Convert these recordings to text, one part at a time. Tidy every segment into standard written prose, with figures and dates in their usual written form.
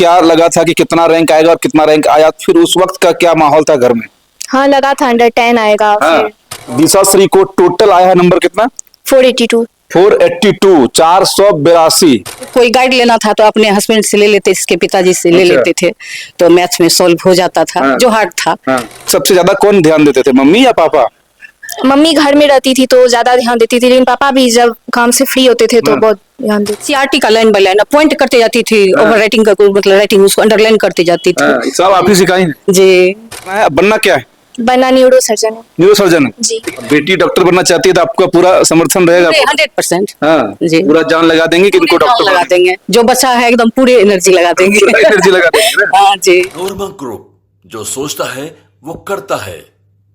क्या लगा था कि कितना रैंक आएगा और कितना रैंक आया, फिर उस वक्त का क्या माहौल था घर में? हाँ लगा था अंडर 10 आएगा। हाँ। फिर दिशा श्री को टोटल आया है नंबर कितना? 482। 482, 482। कोई गाइड लेना था तो अपने हस्बैंड से ले लेते, इसके पिताजी से ले अच्छा। लेते थे, तो मैथ्स में सॉल्व हो जाता था। हाँ। जो हार्ड था। हाँ। सबसे ज्यादा कौन ध्यान देते थे, मम्मी या पापा? मम्मी घर में रहती थी तो ज्यादा ध्यान देती थी, लेकिन पापा भी जब काम से फ्री होते थे तो हाँ। बहुत ध्यान देते। सीआरटी का लाइन बाय लाइन पॉइंट करते जाती थी, हाँ। ओवर राइटिंग का मतलब राइटिंग उसको अंडरलाइन करती जाती थी। हाँ, सब आप ही सिखाई हैं? जी। बनना क्या है? बनना न्यूरो सर्जन है। Neurosurgeon. जी। बेटी डॉक्टर बनना चाहती है तो आपका पूरा समर्थन रहेगा? 100%। हाँ जी। पूरा जान लगा देंगे कि इनको पूरे जान डॉक्टर लगा देंगे, जो बच्चा है एकदम पूरे एनर्जी लगा देंगे। पूरा एनर्जी लगा देंगे ना? हाँ जी। नॉर्मा ग्रुप, जो सोचता है वो करता है।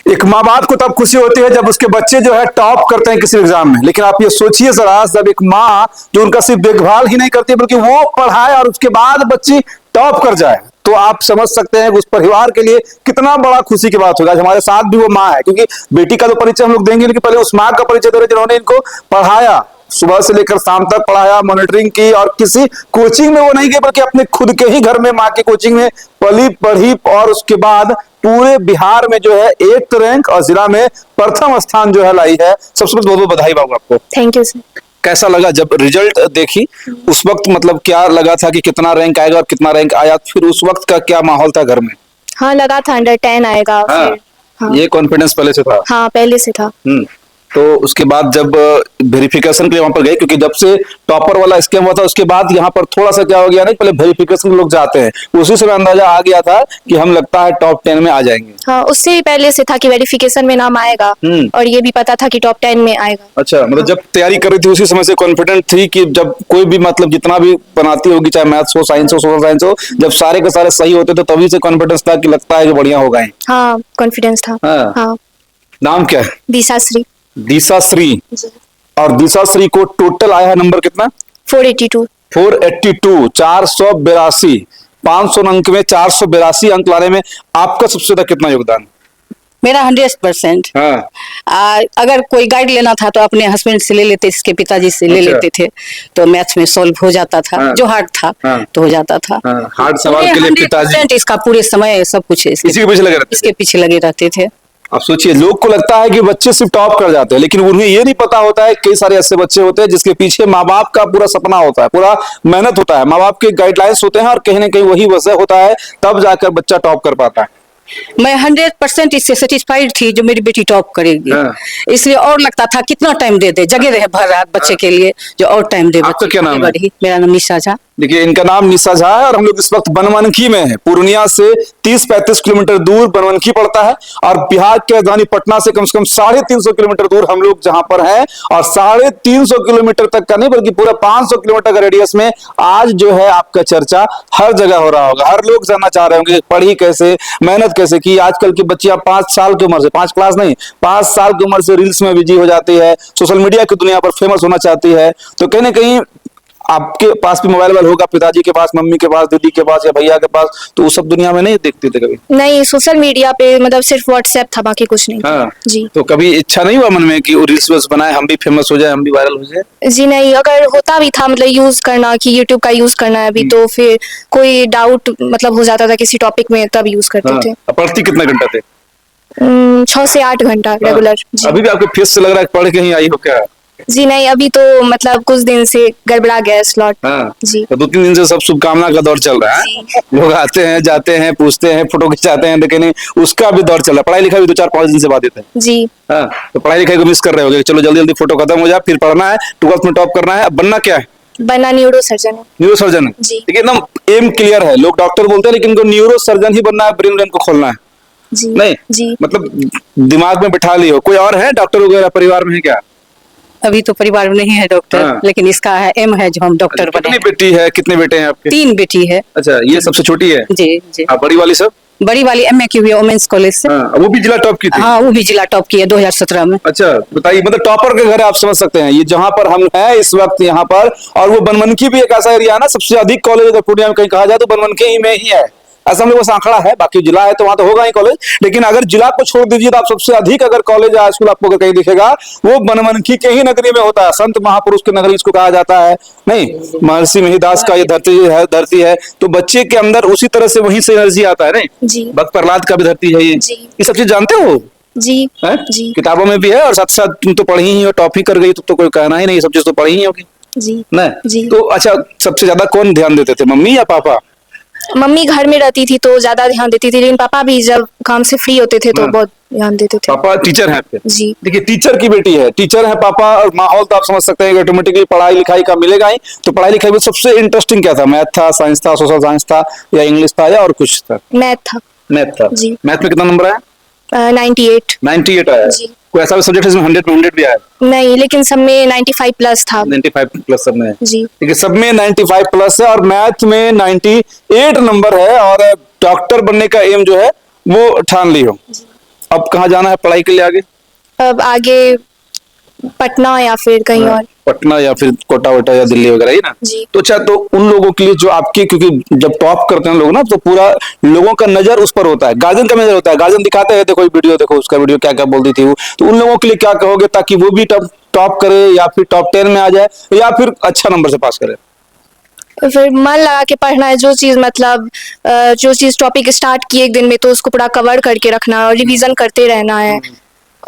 एक माँ बाप को तब खुशी होती है जब उसके बच्चे जो है टॉप करते हैं किसी एग्जाम में, लेकिन आप ये सोचिए जरा, जब एक माँ जो उनका सिर्फ देखभाल ही नहीं करती बल्कि वो पढ़ाए और उसके बाद बच्ची टॉप कर जाए, तो आप समझ सकते हैं कि उस परिवार के लिए कितना बड़ा खुशी की बात होगा। आज हमारे साथ भी वो माँ है, क्योंकि बेटी का तो परिचय हम लोग देंगे, लेकिन पहले उस माँ का परिचय दे रहे जिन्होंने इनको पढ़ाया, सुबह से लेकर शाम तक पढ़ाया, मॉनिटरिंग की, और किसी कोचिंग में वो नहीं गए बल्कि अपने खुद के ही घर में माँ की कोचिंग में पली पढ़ी, और उसके बाद पूरे बिहार में जो है 8th रैंक और जिला में प्रथम स्थान जो है लाई है। सबसे बहुत बहुत बधाई बाबू आपको। Thank you sir. कैसा लगा जब रिजल्ट देखी उस वक्त, मतलब क्या लगा था कि कितना रैंक आएगा और कितना रैंक आया, फिर उस वक्त का क्या माहौल था घर में? हाँ लगा था अंडर 10 आएगा। हाँ। फिर हाँ। ये कॉन्फिडेंस पहले से था? हाँ पहले से था। तो उसके बाद जब वेरिफिकेशन के लिए वहां पर गए, क्योंकि जब से टॉपर वाला स्कैम हुआ था उसके बाद यहाँ पर थोड़ा सा क्या हो गया, नहीं पहले वेरिफिकेशन के लोग जाते हैं, उसी समय अंदाजा आ गया था कि हम लगता है टॉप 10 में आ जाएंगे। हाँ उससे भी पहले से था कि वेरिफिकेशन में नाम आएगा, और ये भी पता था कि टॉप 10 में आएगा। अच्छा, मतलब जब तैयारी कर रही थी उसी समय से कॉन्फिडेंट थी कि जब कोई भी मतलब जितना भी बनाती होगी, चाहे मैथ्स हो, साइंस हो, सोशल साइंस हो, जब सारे के सारे सही होते तो तभी से कॉन्फिडेंस था कि लगता है कि बढ़िया हो गए? हाँ कॉन्फिडेंस था। हाँ। हाँ। नाम क्या है? दिशा श्री। दिशा श्री। जी। और दिशा श्री को टोटल आया है नंबर कितना? 482। 482, 482। 500 अंक में 482 अंक लाने में आपका सबसे ज्यादा कितना योगदान? मेरा 100%। हाँ। अगर कोई गाइड लेना था तो अपने हस्बैंड से ले लेते, इसके पिताजी से ले अच्छा। लेते थे, तो मैथ्स में सॉल्व हो जाता था। हाँ। जो हार्ड था हाँ। तो हो जाता था। हाँ। हार्ड सवाल के लिए पिताजी 100% इसका पूरे समय सब कुछ इसी के पीछे लगे रहते थे? इसके पीछे लगे रहते थे। अब सोचिए, लोग को लगता है कि बच्चे सिर्फ टॉप कर जाते हैं, लेकिन उन्हें ये नहीं पता होता है कई सारे ऐसे बच्चे होते हैं जिसके पीछे माँ बाप का पूरा सपना होता है, पूरा मेहनत होता है, माँ बाप के गाइडलाइंस होते हैं, और कहीं ना कहीं वही वजह होता है तब जाकर बच्चा टॉप कर पाता है। मैं 100% इससे सेटिस्फाइड थी जो मेरी बेटी टॉप करेगी। हाँ। इसलिए और लगता था कितना टाइम दे दे, जगे रहे भर रात बच्चे के लिए, जो और टाइम दे। आपका क्या नाम है? मेरा नाम निशा झा। देखिए, इनका नाम निशा झा है और हम लोग इस वक्त बनमनखी में है। पूर्णिया से 30-35 किलोमीटर दूर बनमनखी पड़ता है, और बिहार की राजधानी पटना से कम 350 किलोमीटर दूर हम लोग जहां पर हैं, और 350 किलोमीटर तक का नहीं बल्कि पूरा 500 किलोमीटर का रेडियस में आज जो है आपका चर्चा हर जगह हो रहा होगा। हर लोग जानना चाह रहे होंगे पढ़ी कैसे, मेहनत कैसे की। आजकल की बच्चियां 5 साल की उम्र से, 5 क्लास नहीं, 5 साल की उम्र से रील्स में बिजी हो जाती है, सोशल मीडिया की दुनिया पर फेमस होना चाहती है। तो कहीं ना कहीं आपके पास भी मोबाइल होगा, पिताजी के पास, मम्मी के पास, दीदी के पास या भैया के पास, तो उस सब दुनिया में नहीं देखते थे कभी? नहीं, सोशल मीडिया पे मतलब सिर्फ व्हाट्सएप था, बाकी कुछ नहीं। हाँ। जी। तो कभी इच्छा नहीं हुआ मन में कि रील्स बस बनाए, हम भी फेमस हो जाए, हम भी वायरल हो जाए? जी नहीं, अगर होता भी था मतलब यूज करना कि यूट्यूब का यूज करना है अभी, तो फिर कोई डाउट मतलब हो जाता था किसी टॉपिक में, तब यूज करते थे। पढ़ती कितना घंटा थे? 6 से 8 घंटा रेगुलर। जी। अभी भी आपके फेस से लग रहा है पढ़ के ही आई हो क्या? जी नहीं, अभी तो मतलब कुछ दिन से गड़बड़ा गया स्लॉट। हाँ। जी। तो 2-3 दिन से सब शुभकामना का दौर चल रहा है, लोग आते हैं, जाते हैं, पूछते हैं, फोटो खिंचाते हैं, लेकिन उसका भी दौर चल रहा है। पढ़ाई लिखाई भी 2-4-5 दिन से बाद देते हैं। जी। हाँ, तो पढ़ाई लिखाई को मिस कर रहे होगे, चलो जल्दी जल्दी फोटो खत्म हो जाए, फिर पढ़ना है, 12th में टॉप करना है। अब बनना क्या है? बनना न्यूरो सर्जन है। Neurosurgeon. जी। देखिए, एकदम एम क्लियर है। लोग डॉक्टर बोलते हैं, लेकिन उनको न्यूरो सर्जन ही बनना है, ब्रेन को खोलना है। जी। नहीं जी। मतलब दिमाग में बिठा लियो। कोई और है डॉक्टर वगैरह परिवार में है क्या? अभी तो परिवार में नहीं है डॉक्टर। हाँ। लेकिन इसका है एम है जो हम डॉक्टर बने। कितनी बेटी है, कितने बेटे हैं आपके? 3 बेटी है। अच्छा, ये सबसे छोटी है? जी जी। बड़ी वाली सब? बड़ी वाली एमए की हुई है वुमेन्स कॉलेज से। हाँ, वो भी जिला टॉप की थी? हाँ, वो भी जिला टॉप की है 2017 में। अच्छा, बताइए, मतलब टॉपर के घर आप समझ सकते हैं, ये जहां पर हम हैं इस वक्त यहाँ पर, और वो बनमनखी भी एक ऐसा एरिया है ना, सबसे अधिक कॉलेज अगर पूर्णिया में कहीं कहा जाए तो बनमनखी में ही है। ऐसा हम लोग का आंकड़ा है। बाकी जिला है तो वहां तो होगा ही कॉलेज, लेकिन अगर जिला को छोड़ दीजिए तो आप सबसे अधिक अगर कॉलेज या स्कूल आपको कहीं दिखेगा वो बनमनखी के ही नगरी में होता है। संत महापुरुष की नगरी इसको कहा जाता है, नहीं महर्षि मिहिरदास का ये धरती है, तो बच्चे के अंदर उसी तरह से वहीं से एनर्जी आता है। नहीं जी। भक्त प्रहलाद का भी धरती है ये सब चीज जानते हो जी है? जी किताबों में भी है, और साथ साथ तुम तो पढ़ी ही हो, टॉप ही कर गई तो कोई कहना ही नहीं, ये सब चीज तो पढ़ी ही होगी जी ना। जी। तो अच्छा, सबसे ज्यादा कौन ध्यान देते थे, मम्मी या पापा? मम्मी घर में रहती थी तो ज्यादा ध्यान देती थी, लेकिन पापा भी जब काम से फ्री होते थे तो हाँ। बहुत ध्यान देते थे। पापा टीचर हैं आपके? जी। देखिए टीचर की बेटी है, टीचर है पापा, और माहौल तो आप समझ सकते हैं ऑटोमेटिकली पढ़ाई लिखाई का मिलेगा ही। तो पढ़ाई लिखाई में सबसे इंटरेस्टिंग क्या था? मैथ था, साइंस था, सोशल साइंस था, या इंग्लिश था, या और कुछ था? मैथ था। मैथ था। जी। मैथ में कितना नंबर आया? 98। 98 आया। जी। कोई ऐसा भी सब्जेक्ट है जिसमें 100 में 100 भी आया? नहीं, लेकिन सब में 95 प्लस था। 95 प्लस सब में है। जी। ठीक है, सब में 95 प्लस है, और मैथ में 98 नंबर है, और डॉक्टर बनने का एम जो है वो ठान ली हो। अब कहाँ जाना है पढ़ाई के लिए आगे? अब आगे पटना या फिर कहीं और। पटना या फिर कोटा वोटा या दिल्ली वगैरह ही ना। जी। तो अच्छा, तो उन लोगों के लिए जो आपके, क्योंकि जब टॉप करते हैं लोग ना तो पूरा लोगों का नजर उस पर होता है, गार्जियन का नजर होता है, गार्जियन दिखाते हैं देखो वीडियो, देखो उसका वीडियो क्या क्या बोलती थी वो। तो उन लोगों के लिए क्या कहोगे ताकि वो भी टॉप करे, या फिर टॉप 10 में आ जाए, या फिर अच्छा नंबर से पास करे? फिर मन लगा के पढ़ना है, जो चीज मतलब जो चीज टॉपिक स्टार्ट किए एक दिन में तो उसको पूरा कवर करके रखना है, और रिवीजन करते रहना है,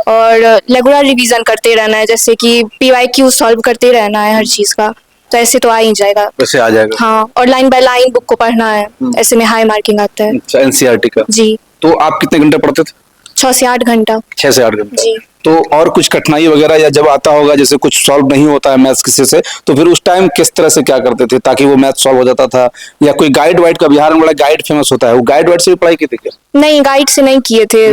और रेगुलर रिवीजन करते रहना है, जैसे कि PYQ सॉल्व करते रहना है हर चीज का, तो ऐसे तो आ ही जाएगा। वैसे आ जाएगा। हाँ, और लाइन बाय लाइन बुक को पढ़ना है, ऐसे में हाई मार्किंग आता है। अच्छा, NCERT का। जी। तो आप कितने घंटे पढ़ते थे? 6 से 8 घंटा। 6 से 8 घंटे। जी। तो और कुछ कठिनाई वगैरह या जब आता होगा, जैसे कुछ सॉल्व नहीं होता है मैथ्स किसी से, तो फिर उस टाइम किस तरह से क्या करते थे ताकि वो मैथ सॉल्व हो जाता था? या कोई गाइड वाइड का, बिहार में बड़ा गाइड फेमस होता है, वो गाइड वाइड से भी पढ़ाई की थी क्या? नहीं, गाइड से नहीं किए थे,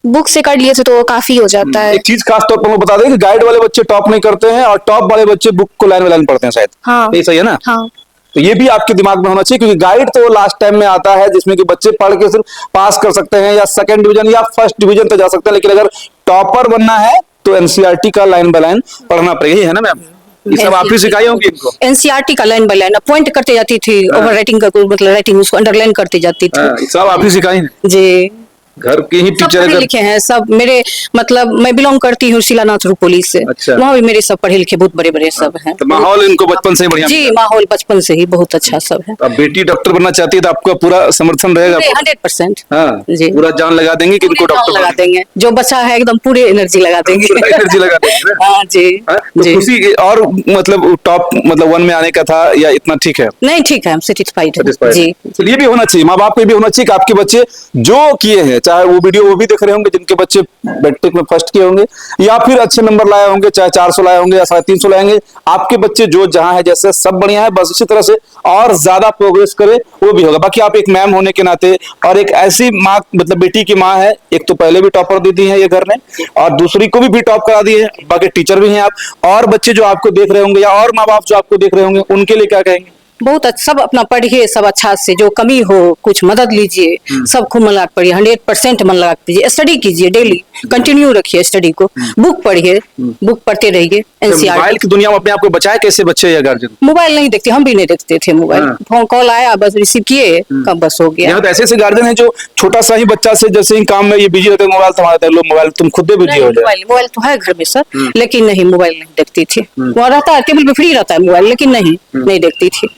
बुक से कर लिए थे तो काफी हो जाता है। एक चीज खास तौर पर मैं बता दें कि गाइड वाले बच्चे टॉप नहीं करते हैं, और टॉप वाले बच्चे बुक को लाइन बाय लाइन पढ़ते हैं शायद। हाँ। ये सही है ना? हाँ। तो ये भी आपके दिमाग में होना चाहिए, क्योंकि गाइड तो लास्ट टाइम में आता है जिसमें कि बच्चे पढ़ के सिर्फ पास कर सकते हैं, या सेकंड डिवीजन या फर्स्ट डिवीजन तक जा सकते हैं, लेकिन अगर टॉपर बनना है तो NCERT का लाइन बाय लाइन पढ़ना पड़ेगा, है ना मैम? ये सब आप ही सिखाई होंगी इनको? NCERT का लाइन बाय लाइन पॉइंट करते जाती थी, ओवर राइटिंग का मतलब राइटिंग उसको अंडरलाइन करती जाती थी। ये सब आप ही सिखाई हैं? जी। घर के ही सब टीचर पढ़े अगर लिखे हैं सब मेरे, मतलब मैं बिलोंग करती हूँ शिलानाथ रूपोली से। अच्छा। वहाँ भी मेरे सब पढ़े लिखे बहुत बड़े बड़े सब हैं। तो माहौल इनको बचपन से ही बढ़िया जी, माहौल बचपन से ही बहुत अच्छा सब है। अब बेटी डॉक्टर बनना चाहती है तो आपका पूरा समर्थन रहेगा? 100%। हाँ जी। पूरा जान लगा देंगे कि इनको पूरे डॉक्टर जान लगा देंगे, जो बच्चा है एकदम पूरे एनर्जी लगा देंगे। पूरा एनर्जी लगा देंगे ना? हाँ जी। हाँ? तो जी। खुशी और मतलब टॉप मतलब 1 में आने का था, या इतना ठीक है? नहीं, ठीक है, हम सेटिस्फाइड है। Satisfied जी। है। तो ये भी होना चाहिए, माँ बाप को भी होना चाहिए कि आपके बच्चे जो किए हैं, चाहे वो वीडियो वो भी देख रहे होंगे जिनके बच्चे मैट्रिक में फर्स्ट किए होंगे, या फिर अच्छे नंबर लाए होंगे, चाहे 400 लाए होंगे या 350 लाएंगे, आपके बच्चे जो जहां है जैसे सब बढ़िया है, बस इसी तरह से और ज्यादा प्रोग्रेस करे, वो भी होगा। बाकी आप एक मैम होने के नाते, और एक ऐसी माँ, मतलब बेटी की माँ है, एक तो पहले भी टॉपर दी है ये घर ने, और दूसरी को भी टॉप करा दी है, बाकी टीचर भी हैं आप, और बच्चे जो आपको देख रहे होंगे या और माँ बाप जो आपको देख रहे होंगे, उनके लिए क्या कहेंगे? बहुत अच्छा, सब अपना पढ़िए, सब अच्छा से, जो कमी हो कुछ मदद लीजिए, सब खूब मन लगा पढ़िए, 100% मन लगा पढ़िए, स्टडी कीजिए, डेली कंटिन्यू रखिए स्टडी को, बुक पढ़िए, बुक पढ़ते रहिए। मोबाइल NCERT की दुनिया में अपने आप को बचाए कैसे बच्चे या गार्जियन? मोबाइल नहीं देखते, हम भी नहीं देखते थे मोबाइल। हाँ। फोन कॉल आया, बस रिसीव किए, कब बस हो गया। यहाँ तो ऐसे ऐसे गार्जियन हैं जो छोटा सा ही बच्चा से जैसे ही काम में ये बिजी रहते हैं, मोबाइल थमा देते हैं, लो मोबाइल तुम खुद बिजी नहीं, हो जाए। मोबाइल तो है घर में सर, लेकिन नहीं, मोबाइल नहीं देखती थी। वहाँ रहता है टेबल पे फ्री रहता है मोबाइल, लेकिन नहीं देखती थी।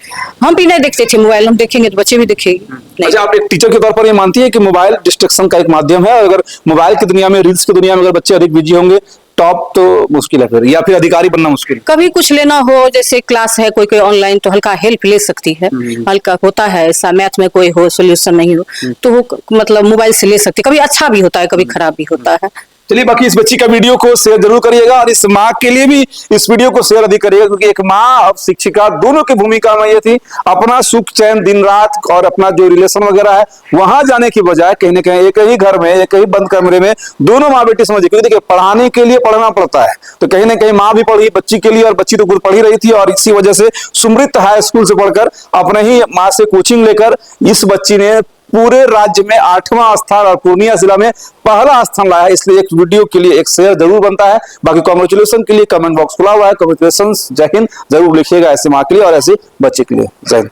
हम भी नहीं देखते थे मोबाइल, हम देखेंगे तो बच्चे भी देखेंगे। नहीं। अच्छा, आप एक टीचर के तौर पर ये मानती है कि मोबाइल डिस्ट्रैक्शन का एक माध्यम है, और अगर मोबाइल की दुनिया में, रील्स की दुनिया में अगर बच्चे अधिक बिजी होंगे, टॉप तो मुश्किल है फिर, या फिर अधिकारी बनना मुश्किल है? कभी कुछ लेना हो, जैसे क्लास है कोई ऑनलाइन, तो हल्का हेल्प ले सकती है, हल्का होता है ऐसा, मैथ में कोई हो सोल्यूशन नहीं हो तो वो मतलब मोबाइल से ले सकती है। कभी अच्छा भी होता है, कभी खराब भी होता है। चलिए, बाकी इस बच्ची का वीडियो को शेयर जरूर करिएगा, और इस माँ के लिए भी इस वीडियो को शेयर अधिक करिएगा, क्योंकि एक माँ और शिक्षिका दोनों की भूमिका में ये थी अपना सुख चैन दिन रात और अपना जो रिलेशन वगैरह है वहां जाने की बजाय कहीं ना कहीं एक ही घर में, एक ही बंद कमरे में दोनों माँ बेटी समझिए, क्योंकि देखिए पढ़ाने के लिए पढ़ना पड़ता है, तो कहीं ना कहीं माँ भी पढ़ी बच्ची के लिए, और बच्ची तो खुद पढ़ी रही थी, और इसी वजह से सुमृत हाई स्कूल से पढ़कर अपने ही माँ से कोचिंग लेकर इस बच्ची ने पूरे राज्य में 8वां स्थान और पूर्णिया जिला में पहला स्थान लाया है। इसलिए एक वीडियो के लिए एक शेयर जरूर बनता है। बाकी कांग्रेचुलेशन के लिए कमेंट बॉक्स खुला हुआ है, कांग्रेचुलेशन, जय हिंद जरूर लिखिएगा ऐसे माँ के लिए और ऐसे बच्चे के लिए। जय हिंद।